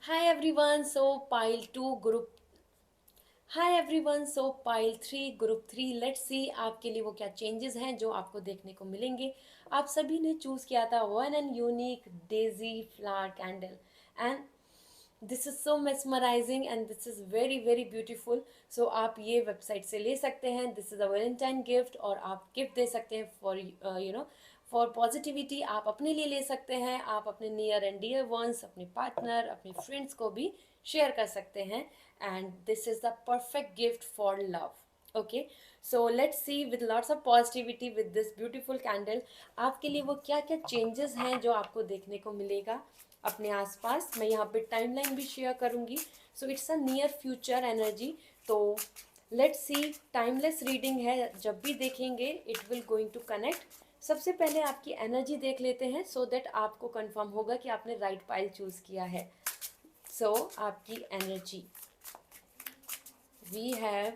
Hi everyone, so pile 2 group Hi everyone, so pile 3 group 3 let's see आपके लिए वो क्या चेंजेस हैं जो आपको देखने को मिलेंगे। आप सभी ने चूज किया था one and unique daisy flower candle and this is so mesmerising and this is very very beautiful. So आप ये वेबसाइट से ले सकते हैं। This is a Valentine gift और आप गिफ्ट दे सकते हैं फॉर फॉर पॉजिटिविटी। आप अपने लिए ले सकते हैं, आप अपने नियर एंड डियर वंस, अपने पार्टनर, अपने फ्रेंड्स को भी शेयर कर सकते हैं। And this is the perfect gift for love. Okay, so let's see with lots of positivity with this beautiful candle आपके लिए वो क्या क्या चेंजेस हैं जो आपको देखने को मिलेगा अपने आसपास। मैं यहाँ पे टाइमलाइन भी शेयर करूँगी। So it's a near future energy. तो लेट्स सी, टाइमलेस रीडिंग है, जब भी देखेंगे it will going to connect. सबसे पहले आपकी एनर्जी देख लेते हैं सो दैट आपको कंफर्म होगा कि आपने राइट पाइल चूज किया है। सो आपकी energy, we have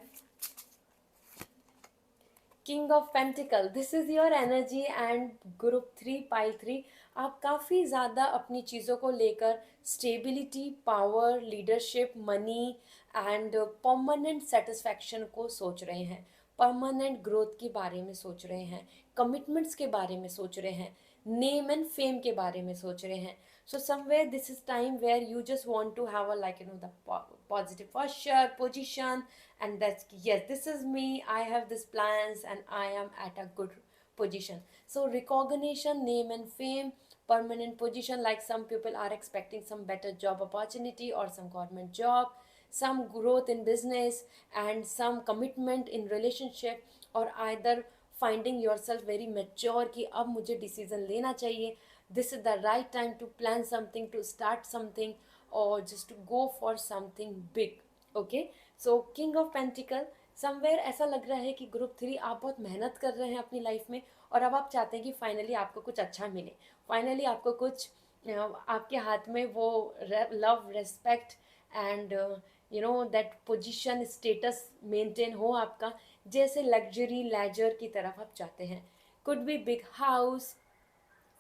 king of pentacle, this is your energy and group 3 pile 3। आप काफ़ी ज़्यादा अपनी चीज़ों को लेकर stability, power, leadership, money and permanent satisfaction को सोच रहे हैं। परमानेंट ग्रोथ के बारे में सोच रहे हैं, कमिटमेंट्स के बारे में सोच रहे हैं, नेम एंड फेम के बारे में सोच रहे हैं। So somewhere this is time where you just want to have a the positive posture, position, and that's yes, this is me. I have these plans and I am at a good position. So recognition, name and fame, permanent position. Like some people are expecting some better job opportunity or some government job, some growth in business, and some commitment in relationship, or either finding yourself very mature कि अब मुझे decision लेना चाहिए, this is the right time to plan something, to start something, or just to go for something big. Okay, so king of pentacle, somewhere ऐसा लग रहा है कि ग्रुप 3 आप बहुत मेहनत कर रहे हैं अपनी लाइफ में और अब आप चाहते हैं कि फाइनली आपको कुछ अच्छा मिले, फाइनली आपको कुछ आपके हाथ में वो love, respect and that position, status maintain हो आपका, जैसे लग्जरी लेजर की तरफ आप चाहते हैं। Could be big house,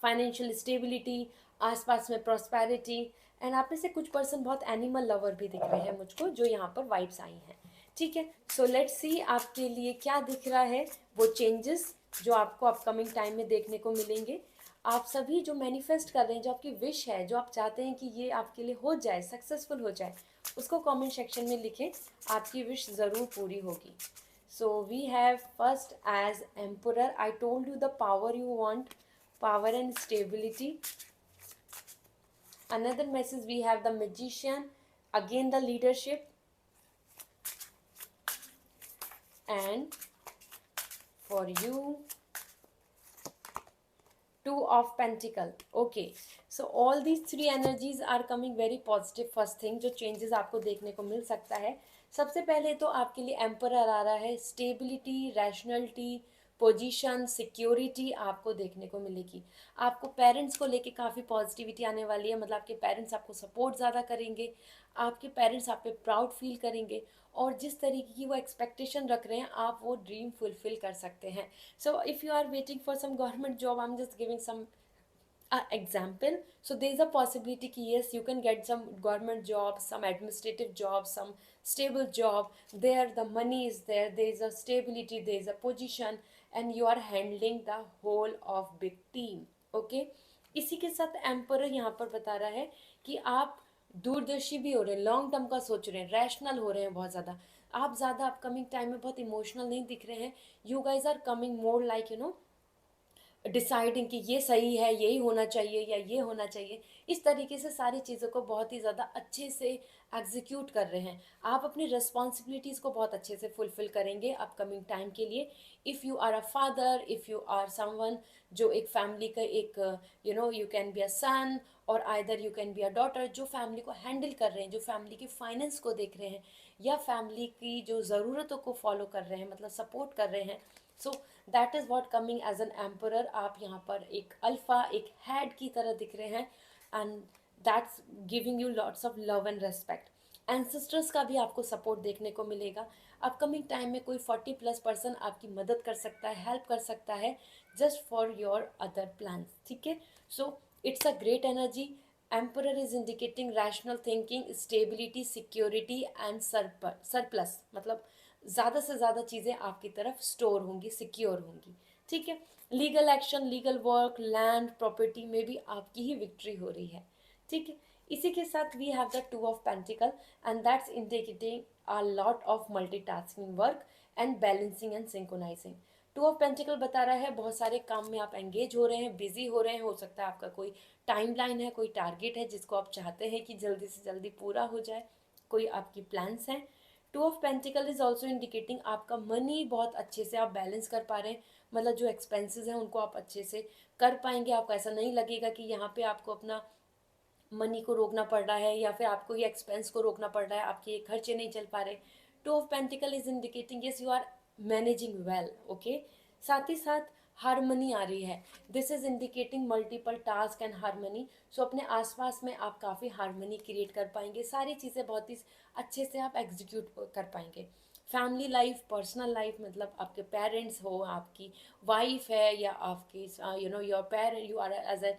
financial stability, आसपास में प्रॉस्पेरिटी। एंड आप में से कुछ पर्सन बहुत एनिमल लवर भी दिख रहे हैं मुझको, जो यहाँ पर वाइब्स आई हैं। ठीक है, सो लेट्स सी आपके लिए क्या दिख रहा है, वो चेंजेस जो आपको अपकमिंग टाइम में देखने को मिलेंगे। आप सभी जो मैनिफेस्ट कर रहे हैं, जो आपकी विश है, जो आप चाहते हैं कि ये आपके लिए हो जाए, सक्सेसफुल हो जाए, उसको कमेंट सेक्शन में लिखें। आपकी विश ज़रूर पूरी होगी। So we have first as emperor, I told you the power you want, power and stability. Another message, we have the magician, again the leadership, and for you two of pentacle. Okay, so all these three energies are coming very positive. first thing जो changes आपको देखने को मिल सकता है, सबसे पहले तो आपके लिए एम्परर आ रहा है। स्टेबिलिटी, रैशनलिटी, पोजीशन, सिक्योरिटी आपको देखने को मिलेगी। आपको पेरेंट्स को लेके काफ़ी पॉजिटिविटी आने वाली है, मतलब आपके पेरेंट्स आपको सपोर्ट ज़्यादा करेंगे, आपके पेरेंट्स आप पे प्राउड फील करेंगे, और जिस तरीके की वो एक्सपेक्टेशन रख रहे हैं आप वो ड्रीम फुलफिल कर सकते हैं। So if you are waiting for some government job, I'm just giving some example. So there is a possibility ki yes, you can get some government job, some administrative job, some stable job. There the money is there, there is a stability, there is a position, and you are handling the whole of big team. Okay, इसी के साथ emperor यहाँ पर बता रहा है कि आप दूरदर्शी भी हो रहे हैं, लॉन्ग टर्म का सोच रहे हैं, रैशनल हो रहे हैं बहुत ज़्यादा। आप ज़्यादा अपकमिंग टाइम में बहुत इमोशनल नहीं दिख रहे हैं। You guys are coming more like deciding कि ये सही है, यही होना चाहिए या ये होना चाहिए। इस तरीके से सारी चीज़ों को बहुत ही ज़्यादा अच्छे से एग्जीक्यूट कर रहे हैं। आप अपनी रिस्पॉन्सिबिलिटीज़ को बहुत अच्छे से फुलफिल करेंगे अपकमिंग टाइम के लिए। If you are a father, if you are someone जो एक फैमिली का एक you can be a son, और either you can be a daughter, जो फैमिली को हैंडल कर रहे हैं, जो फैमिली की फाइनेंस को देख रहे हैं, या फैमिली की जो ज़रूरतों को फॉलो कर रहे हैं, मतलब सपोर्ट कर रहे हैं। So that is what coming as an emperor. आप यहाँ पर एक अल्फ़ा, एक हेड की तरह दिख रहे हैं, and that's giving you lots of love and respect. Ancestors का भी आपको सपोर्ट देखने को मिलेगा। अपकमिंग टाइम में कोई 40+ पर्सन आपकी मदद कर सकता है, हेल्प कर सकता है, just for your other plans. ठीक है, सो it's a great energy. Emperor is indicating rational thinking, stability, security and surplus, मतलब ज़्यादा से ज़्यादा चीज़ें आपकी तरफ स्टोर होंगी, सिक्योर होंगी, ठीक है। Legal action, legal work, land property में भी आपकी ही विक्ट्री हो रही है, ठीक है। इसी के साथ we have the two of pentacle and that's indicating a lot of multitasking work and balancing and synchronising. Two of pentacle बता रहा है बहुत सारे काम में आप एंगेज हो रहे हैं, बिजी हो रहे हैं, हो सकता है आपका कोई टाइम लाइन है, कोई टारगेट है जिसको आप चाहते हैं कि जल्दी से जल्दी पूरा हो जाए, कोई आपकी प्लान्स हैं। To of pentacle is also indicating आपका मनी बहुत अच्छे से आप बैलेंस कर पा रहे हैं, मतलब जो एक्सपेंसेस हैं उनको आप अच्छे से कर पाएंगे, आपको ऐसा नहीं लगेगा कि यहाँ पे आपको अपना मनी को रोकना पड़ रहा है या फिर आपको ये एक्सपेंस को रोकना पड़ रहा है, आपके ये खर्चे नहीं चल पा रहे। Two of pentacle is indicating yes you are managing well, okay. साथ ही साथ हारमनी आ रही है, this is indicating multiple task and harmony. So अपने आसपास में आप काफ़ी हारमनी क्रिएट कर पाएंगे, सारी चीज़ें बहुत ही अच्छे से आप एग्जीक्यूट कर पाएंगे। फैमिली लाइफ, पर्सनल लाइफ, मतलब आपके पेरेंट्स हो, आपकी वाइफ है या आपकी your parent, you are as a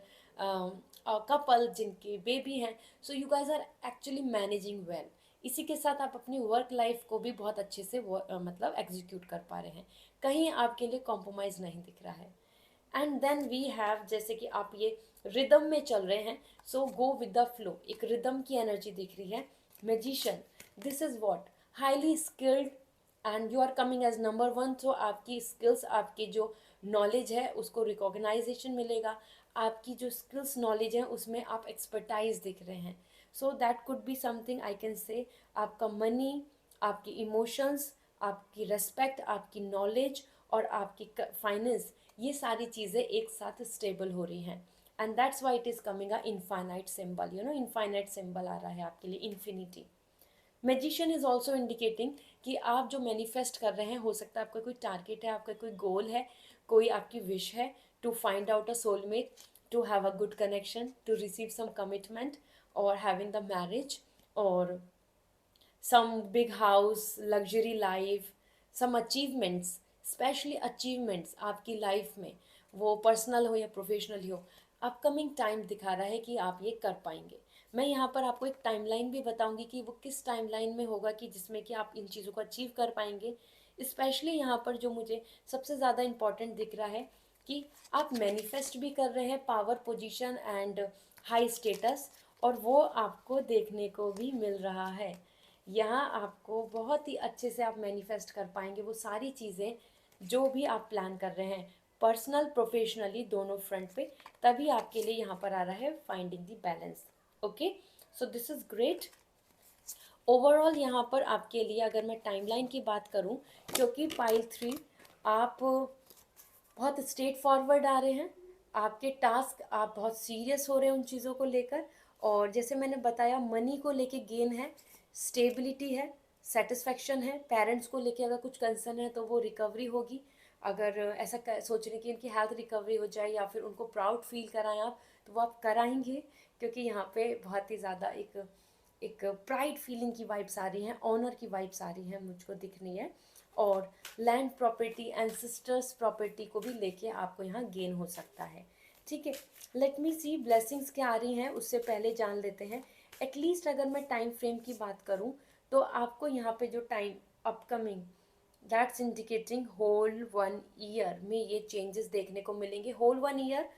couple जिनके बेबी हैं, so you guys are actually managing well. इसी के साथ आप अपनी वर्क लाइफ को भी बहुत अच्छे से मतलब एग्जीक्यूट कर पा रहे हैं, कहीं आपके लिए कॉम्प्रोमाइज़ नहीं दिख रहा है। एंड देन वी हैव, जैसे कि आप ये रिदम में चल रहे हैं, so go with the flow, एक रिदम की एनर्जी दिख रही है। Magician, this is what, highly skilled and you are coming as number one. तो आपकी स्किल्स, आपकी जो नॉलेज है उसको रिकॉग्नाइजेशन मिलेगा, आपकी जो स्किल्स नॉलेज है उसमें आप एक्सपर्टाइज दिख रहे हैं। So that could be something I can say, आपका मनी, आपकी इमोशंस, आपकी रेस्पेक्ट, आपकी नॉलेज और आपकी फाइनेंस, ये सारी चीज़ें एक साथ स्टेबल हो रही हैं। And that's why it is coming a infinite symbol, you know, infinite symbol आ रहा है आपके लिए, infinity. Magician is also indicating कि आप जो मैनिफेस्ट कर रहे हैं, हो सकता है आपका कोई टारगेट है, आपका कोई गोल है, कोई आपकी विश है to find out a soulmate, to have a good connection, to receive some commitment और हैविंग द मैरिज और some big house, luxury life, some achievements, especially achievements आपकी लाइफ में, वो पर्सनल हो या प्रोफेशनल हो, अपकमिंग टाइम दिखा रहा है कि आप ये कर पाएंगे। मैं यहाँ पर आपको एक टाइमलाइन भी बताऊंगी कि वो किस टाइमलाइन में होगा कि जिसमें कि आप इन चीज़ों को अचीव कर पाएंगे। स्पेशली यहाँ पर जो मुझे सबसे ज़्यादा इम्पॉर्टेंट दिख रहा है कि आप मैनिफेस्ट भी कर रहे हैं power position and high status, और वो आपको देखने को भी मिल रहा है। यहाँ आपको बहुत ही अच्छे से आप मैनिफेस्ट कर पाएंगे वो सारी चीज़ें जो भी आप प्लान कर रहे हैं, पर्सनल प्रोफेशनली दोनों फ्रंट पे। तभी आपके लिए यहाँ पर आ रहा है finding the balance, okay. So this is great. Overall यहाँ पर आपके लिए अगर मैं टाइमलाइन की बात करूँ, क्योंकि पाइल 3 आप बहुत स्ट्रेट फॉरवर्ड आ रहे हैं, आपके टास्क, आप बहुत सीरियस हो रहे हैं उन चीज़ों को लेकर, और जैसे मैंने बताया मनी को लेके गेन है, स्टेबिलिटी है, सेटिस्फेक्शन है, पेरेंट्स को लेके अगर कुछ कंसर्न है तो वो रिकवरी होगी। अगर ऐसा सोच रहे हैं कि उनकी हेल्थ रिकवरी हो जाए या फिर उनको प्राउड फील कराएं आप, तो वो आप कराएंगे, क्योंकि यहाँ पे बहुत ही ज़्यादा एक एक प्राइड फीलिंग की वाइब्स आ रही हैं, ऑनर की वाइब्स आ रही हैं, मुझको दिख रही है। और land property and sisters property को भी लेके आपको यहाँ गेन हो सकता है, ठीक है। लेट मी सी ब्लेसिंग्स क्या आ रही हैं, उससे पहले जान लेते हैं। एटलीस्ट अगर मैं टाइम फ्रेम की बात करूँ तो आपको यहाँ पे जो time upcoming, that's indicating whole 1 year में ये चेंजेस देखने को मिलेंगे। होल 1 ईयर,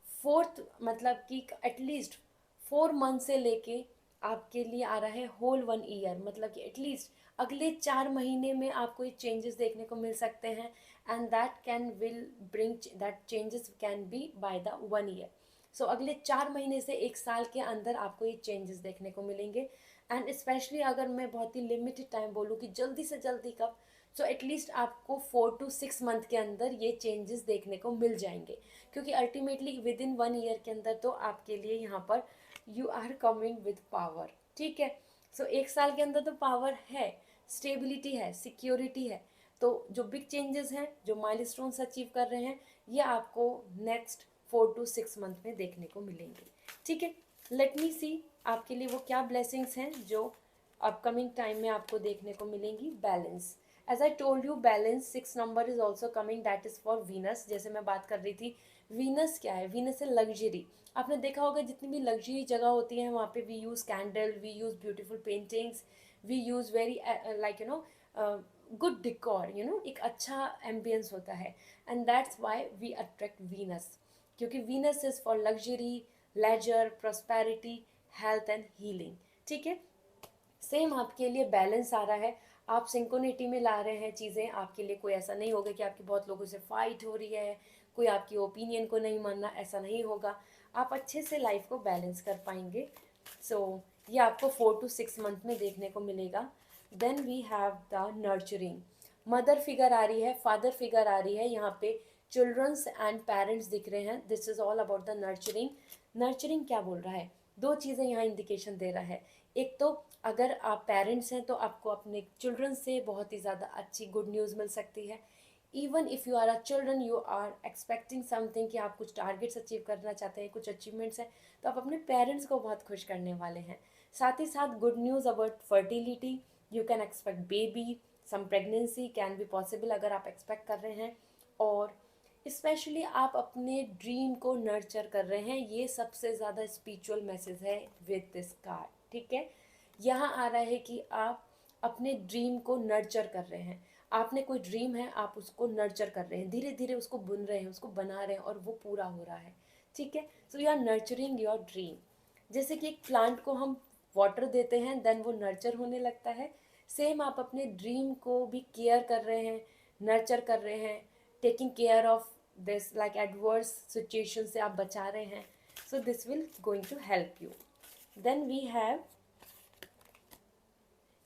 फोर्थ मतलब कि एटलीस्ट 4 मंथ से लेके आपके लिए आ रहा है होल 1 ईयर, मतलब कि एटलीस्ट अगले 4 महीने में आपको ये चेंजेस देखने को मिल सकते हैं। And that can will bring, that changes can be by the 1 year. So अगले 4 महीने से 1 साल के अंदर आपको ये चेंजेस देखने को मिलेंगे। एंड स्पेशली अगर मैं बहुत ही लिमिटेड टाइम बोलूँ कि जल्दी से जल्दी कब, सो एटलीस्ट आपको 4 to 6 मंथ के अंदर ये चेंजेस देखने को मिल जाएंगे, क्योंकि अल्टीमेटली विद इन 1 ईयर के अंदर तो आपके लिए यहाँ पर you are coming with power, ठीक है। सो 1 साल के अंदर तो पावर है, स्टेबिलिटी है, सिक्योरिटी है। तो जो बिग चेंजेस हैं, जो माइलस्टोन्स अचीव कर रहे हैं, ये आपको नेक्स्ट 4 to 6 मंथ में देखने को मिलेंगे, ठीक है। लेट मी सी आपके लिए वो क्या ब्लेसिंग्स हैं जो अपकमिंग टाइम में आपको देखने को मिलेंगी। Balance, as I told you, balance 6 number is also coming, that is for Venus. जैसे मैं बात कर रही थी वीनस क्या है? वीनस है लग्जरी। आपने देखा होगा जितनी भी लग्जरी जगह होती है वहाँ पे we use candle, we use beautiful paintings, we use very like good decor, एक अच्छा एम्बियंस होता है। And that's why we attract Venus, क्योंकि Venus is for luxury, leisure, prosperity, health and healing. ठीक है, सेम आपके लिए बैलेंस आ रहा है, आप सिंकोनिटी में ला रहे हैं चीज़ें। आपके लिए कोई ऐसा नहीं होगा कि आपकी बहुत लोगों से फाइट हो रही है, कोई आपकी ओपिनियन को नहीं मानना, ऐसा नहीं होगा। आप अच्छे से लाइफ को बैलेंस कर पाएंगे। ये आपको 4 to 6 मंथ में देखने को मिलेगा। Then we have the nurturing. Mother figure आ रही है, फादर फिगर आ रही है, यहाँ पे चिल्ड्रंस एंड पेरेंट्स दिख रहे हैं। This is all about the nurturing. Nurturing क्या बोल रहा है? दो चीज़ें यहाँ इंडिकेशन दे रहा है। एक तो अगर आप पेरेंट्स हैं तो आपको अपने चिल्ड्रन से बहुत ही ज़्यादा अच्छी गुड न्यूज़ मिल सकती है। Even if you are a children, you are expecting something, कि आप कुछ टारगेट्स अचीव करना चाहते हैं, कुछ अचीवमेंट्स हैं, तो आप अपने पेरेंट्स को बहुत खुश करने वाले हैं। साथ ही साथ good news about fertility, you can expect baby, some pregnancy can be possible अगर आप एक्सपेक्ट कर रहे हैं। और स्पेशली आप अपने ड्रीम को नर्चर कर रहे हैं, ये सबसे ज़्यादा स्पिरिचुअल मैसेज है विद दिस कार्ड। ठीक है, यहाँ आ रहा है कि आप अपने ड्रीम को नर्चर कर रहे हैं। आपने कोई ड्रीम है, आप उसको नर्चर कर रहे हैं, धीरे धीरे उसको बुन रहे हैं, उसको बना रहे हैं, और वो पूरा हो रहा है। ठीक है, so you are nurturing your dream. जैसे कि एक प्लांट को हम वाटर देते हैं, देन वो नर्चर होने लगता है। सेम आप अपने ड्रीम को भी केयर कर रहे हैं, नर्चर कर रहे हैं, taking care of this, like adverse situation से आप बचा रहे हैं। So this will going to help you. Then we have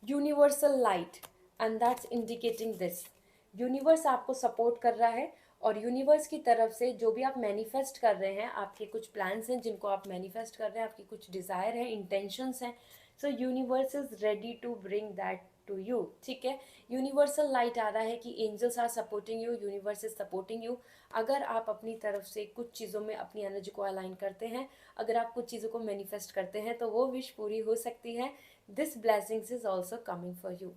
universal light, and that's indicating this. Universe आपको सपोर्ट कर रहा है, और यूनिवर्स की तरफ से जो भी आप मैनिफेस्ट कर रहे हैं, आपके कुछ प्लान्स हैं जिनको आप मैनिफेस्ट कर रहे हैं, आपकी कुछ डिज़ायर है, इंटेंशंस हैं, so universe is ready to bring that to you. ठीक है, यूनिवर्सल लाइट आ रहा है कि angels are supporting you, universe is supporting you. अगर आप अपनी तरफ से कुछ चीज़ों में अपनी एनर्जी को अलाइन करते हैं, अगर आप कुछ चीज़ों को मैनिफेस्ट करते हैं, तो वो विश पूरी हो सकती है। This blessings is also coming for you.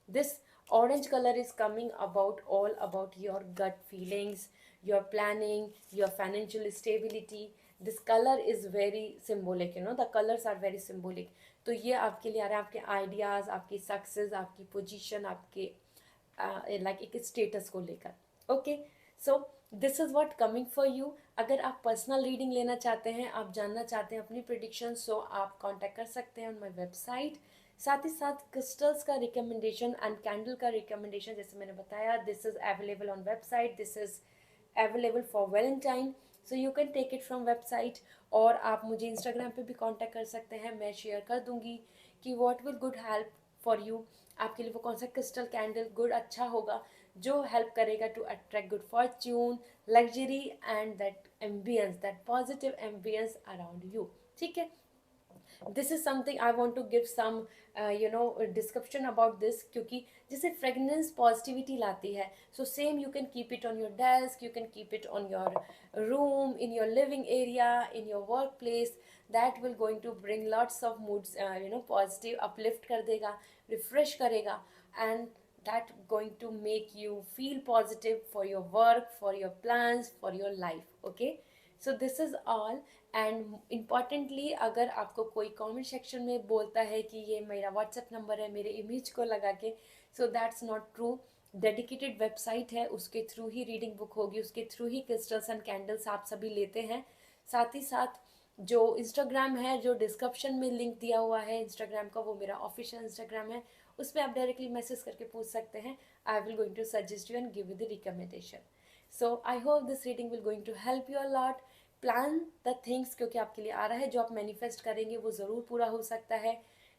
This orange color is coming about all about your gut feelings, your planning, your financial stability. This color is very symbolic, the colors are very symbolic. तो ये आपके लिए आ रहा है, आपके ideas, आपकी success, आपकी position, आपके लाइक एक स्टेटस को लेकर। Okay, so this is what coming for you. अगर आप पर्सनल रीडिंग लेना चाहते हैं, आप जानना चाहते हैं अपनी प्रिडिक्शन, सो आप कांटेक्ट कर सकते हैं ऑन माय वेबसाइट। साथ ही साथ क्रिस्टल्स का रिकमेंडेशन एंड कैंडल का रिकमेंडेशन, जैसे मैंने बताया, this is available on website, this is available for Valentine, so you can take it from website. और आप मुझे इंस्टाग्राम पे भी कांटेक्ट कर सकते हैं, मैं शेयर कर दूंगी कि what will good help for you. आपके लिए वो कौन सा क्रिस्टल कैंडल गुड अच्छा होगा, जो हेल्प करेगा to attract good fortune, luxury and that ambiance, that positive ambiance around you. ठीक है, this is something I want to give some description about this, क्योंकि जैसे फ्रेगनेंस पॉजिटिविटी लाती है, so same you can keep it on your desk, you can keep it on your room, in your living area, in your work place. That will going to bring lots of moods, positive, uplift कर देगा, refresh करेगा, and that going to make you feel positive for your work, for your plans, for your life. Okay, so this is all. And importantly, अगर आपको कोई comment section में बोलता है कि ये मेरा व्हाट्सएप नंबर है मेरे इमेज को लगा के, so that's not true. Dedicated website है, उसके थ्रू ही रीडिंग बुक होगी, उसके through he crystals and candles आप सभी लेते हैं। साथ ही साथ जो इंस्टाग्राम है, जो डिस्क्रिप्शन में लिंक दिया हुआ है इंस्टाग्राम का, वो मेरा ऑफिशियल इंस्टाग्राम है, उस पर आप डायरेक्टली मैसेज करके पूछ सकते हैं। I will going to suggest you and give you the recommendation. So I hope this reading will going to help you a lot. Plan the things, क्योंकि आपके लिए आ रहा है, जो आप मैनिफेस्ट करेंगे वो ज़रूर पूरा हो सकता है।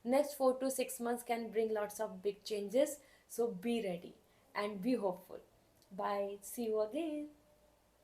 Next 4 to 6 months can bring lots of big changes, so be ready and be hopeful. Bye, see you again.